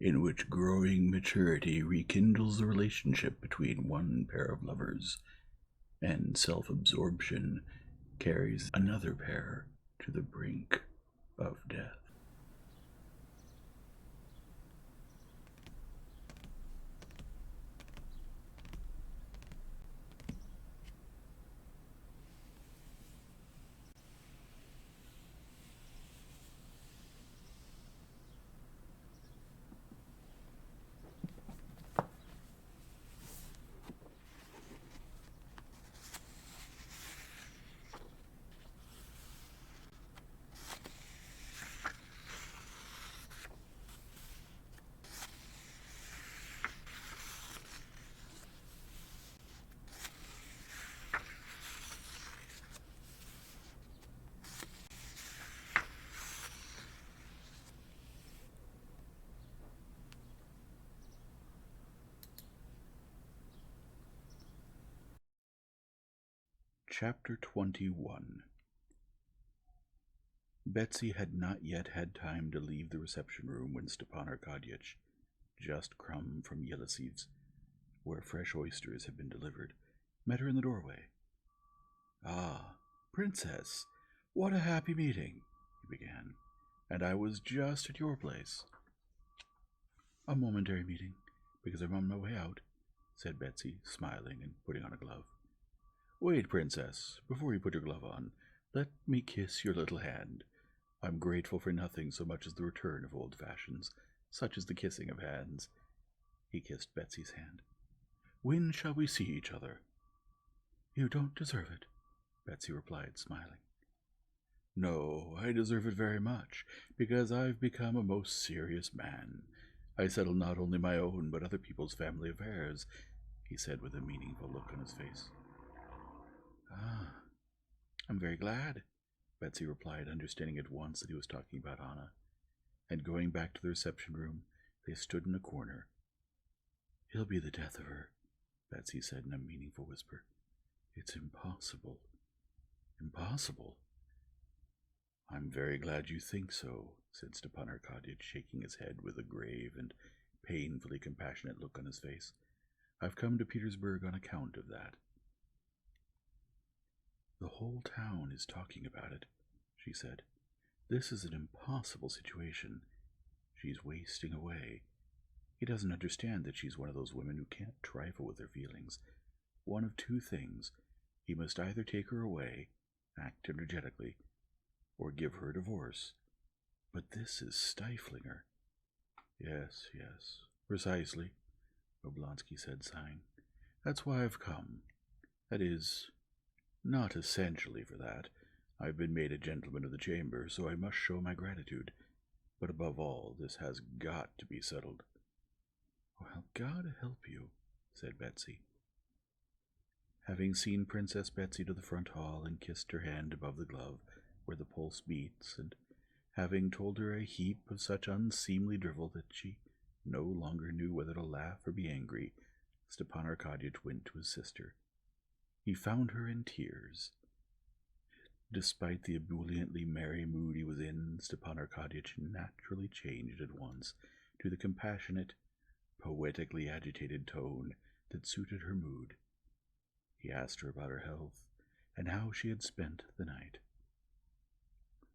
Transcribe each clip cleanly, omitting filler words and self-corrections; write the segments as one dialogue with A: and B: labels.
A: in which growing maturity rekindles the relationship between one pair of lovers, and self-absorption carries another pair to the brink of death. Chapter 21. Betsy had not yet had time to leave the reception room when Stepan Arkadyevich, just come from Yeliseyev's, where fresh oysters had been delivered, met her in the doorway. "Ah, Princess, what a happy meeting," he began, "and I was just at your place." "A momentary meeting, because I'm on my way out," said Betsy, smiling and putting on a glove. "Wait, Princess, before you put your glove on, let me kiss your little hand. I'm grateful for nothing so much as the return of old fashions, such as the kissing of hands." He kissed Betsy's hand. "When shall we see each other?" "You don't deserve it," Betsy replied, smiling. "No, I deserve it very much, because I've become a most serious man. I settle not only my own, but other people's family affairs," he said with a meaningful look on his face. "Ah, I'm very glad," Betsy replied, understanding at once that he was talking about Anna. And going back to the reception room, they stood in a corner. "He'll be the death of her," Betsy said in a meaningful whisper. "It's impossible." "Impossible?" "I'm very glad you think so," said Stepan Arkadyevich, shaking his head with a grave and painfully compassionate look on his face. "I've come to Petersburg on account of that." "The whole town is talking about it," she said. "This is an impossible situation. She's wasting away. He doesn't understand that she's one of those women who can't trifle with their feelings. One of two things. He must either take her away, act energetically, or give her a divorce. But this is stifling her." Yes, precisely," Oblonsky said, sighing. "That's why I've come. That is, not essentially for that. I've been made a gentleman of the chamber, so I must show my gratitude. But above all, this has got to be settled." "Well, God help you," said Betsy. Having seen Princess Betsy to the front hall and kissed her hand above the glove, where the pulse beats, and having told her a heap of such unseemly drivel that she no longer knew whether to laugh or be angry, Stepan Arkadyevich went to his sister. He found her in tears. Despite the ebulliently merry mood he was in, Stepan Arkadyevich naturally changed at once to the compassionate, poetically agitated tone that suited her mood. He asked her about her health and how she had spent the night.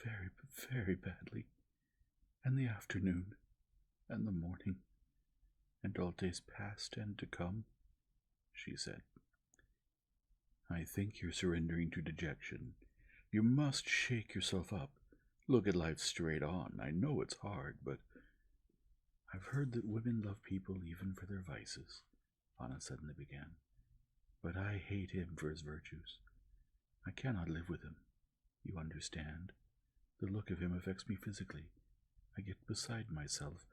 A: "Very, very badly, and the afternoon, and the morning, and all days past and to come," she said. "I think you're surrendering to dejection. You must shake yourself up. Look at life straight on. I know it's hard, but—" "I've heard that women love people even for their vices," Anna suddenly began. "But I hate him for his virtues. I cannot live with him. You understand? The look of him affects me physically. I get beside myself.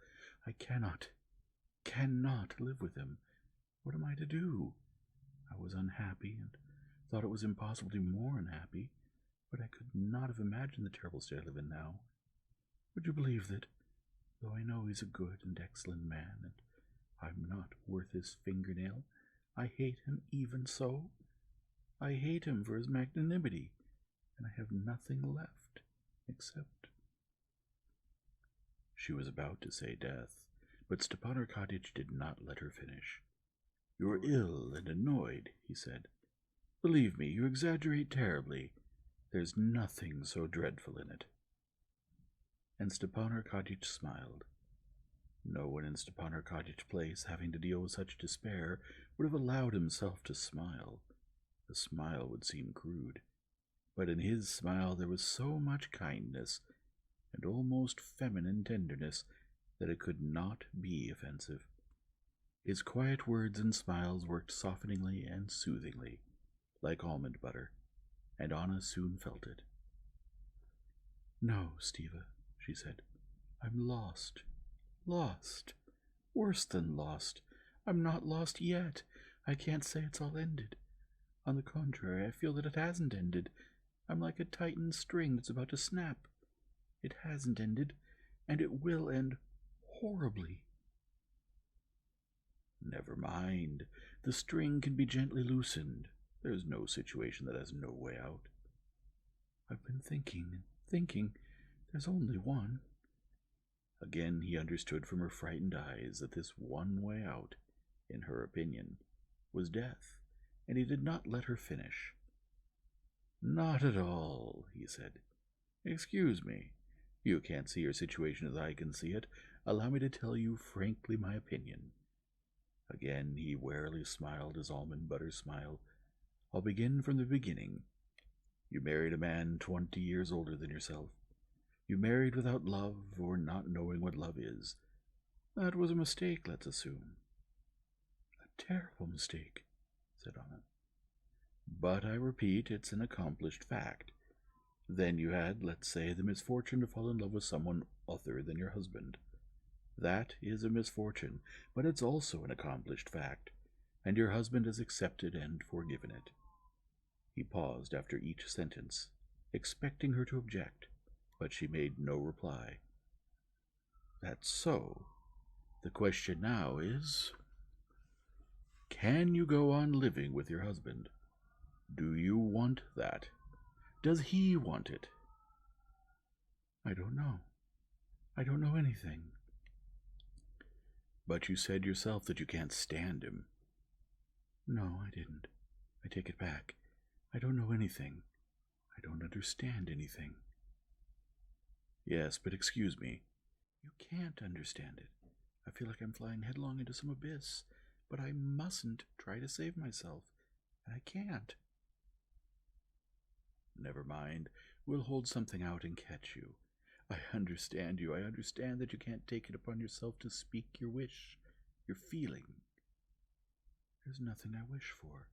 A: I cannot live with him. What am I to do? I was unhappy and thought it was impossible to be more unhappy, but I could not have imagined the terrible state I live in now. Would you believe that, though I know he's a good and excellent man, and I'm not worth his fingernail, I hate him even so? I hate him for his magnanimity, and I have nothing left except—" She was about to say death, But Stepan Arkadyevich did not let her finish. "You're ill and annoyed," he said. "Believe me, you exaggerate terribly. There's nothing so dreadful in it." And Stepan Arkadyevich smiled. No one in Stepan Arkadyev's place, having to deal with such despair, would have allowed himself to smile. A smile would seem crude, but in his smile there was so much kindness and almost feminine tenderness that it could not be offensive. His quiet words and smiles worked softeningly and soothingly, like almond butter, and Anna soon felt it. "No, Stiva," she said. "I'm lost. Lost. Worse than lost. I'm not lost yet. I can't say it's all ended. On the contrary, I feel that it hasn't ended. I'm like a tightened string that's about to snap. It hasn't ended, and it will end horribly." "Never mind. The string can be gently loosened. There's no situation that has no way out." "I've been thinking. There's only one." Again he understood from her frightened eyes that this one way out, in her opinion, was death, and he did not let her finish. "Not at all," he said. "Excuse me. You can't see your situation as I can see it. Allow me to tell you frankly my opinion." Again he warily smiled his almond butter smile. "I'll begin from the beginning. You married a man 20 years older than yourself. You married without love, or not knowing what love is. That was a mistake, let's assume." "A terrible mistake," said Anna. "But I repeat, it's an accomplished fact. Then you had, let's say, the misfortune to fall in love with someone other than your husband. That is a misfortune, but it's also an accomplished fact, and your husband has accepted and forgiven it." He paused after each sentence, expecting her to object, but she made no reply. "That's so. The question now is, can you go on living with your husband? Do you want that? Does he want it?" "I don't know. I don't know anything." "But you said yourself that you can't stand him." "No, I didn't. I take it back. I don't know anything. I don't understand anything." "Yes, but excuse me." "You can't understand it. I feel like I'm flying headlong into some abyss, but I mustn't try to save myself, and I can't." "Never mind. We'll hold something out and catch you. I understand you. I understand that you can't take it upon yourself to speak your wish, your feeling." "There's nothing I wish for.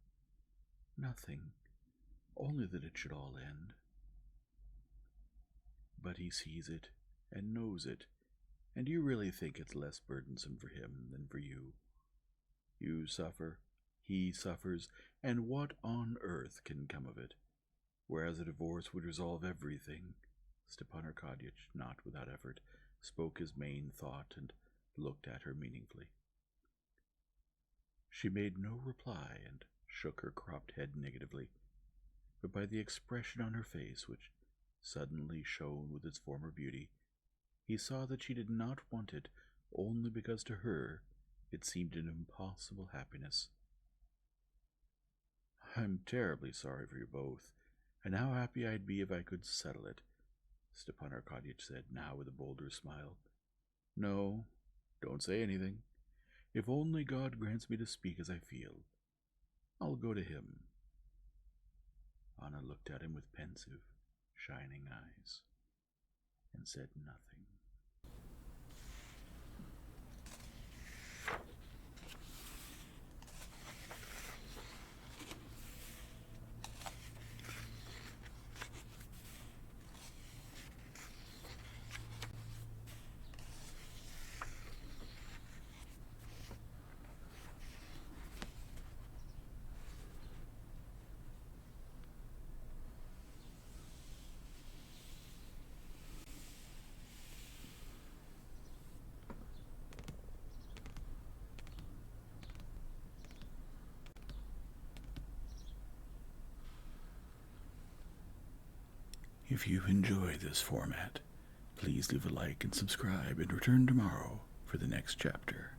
A: Nothing. Only that it should all end." "But he sees it and knows it, and you really think it's less burdensome for him than for you. You suffer, he suffers, and what on earth can come of it? Whereas a divorce would resolve everything." Stepan Arkadyevich, not without effort, spoke his main thought and looked at her meaningfully. She made no reply and shook her cropped head negatively, but by the expression on her face, which suddenly shone with its former beauty, he saw that she did not want it only because to her it seemed an impossible happiness. "I'm terribly sorry for you both, and how happy I'd be if I could settle it," Stepan Arkadyevich said, now with a bolder smile. "No, don't say anything. If only God grants me to speak as I feel, I'll go to him." Anna looked at him with pensive, shining eyes, and said nothing. If you enjoy this format, please leave a like and subscribe and return tomorrow for the next chapter.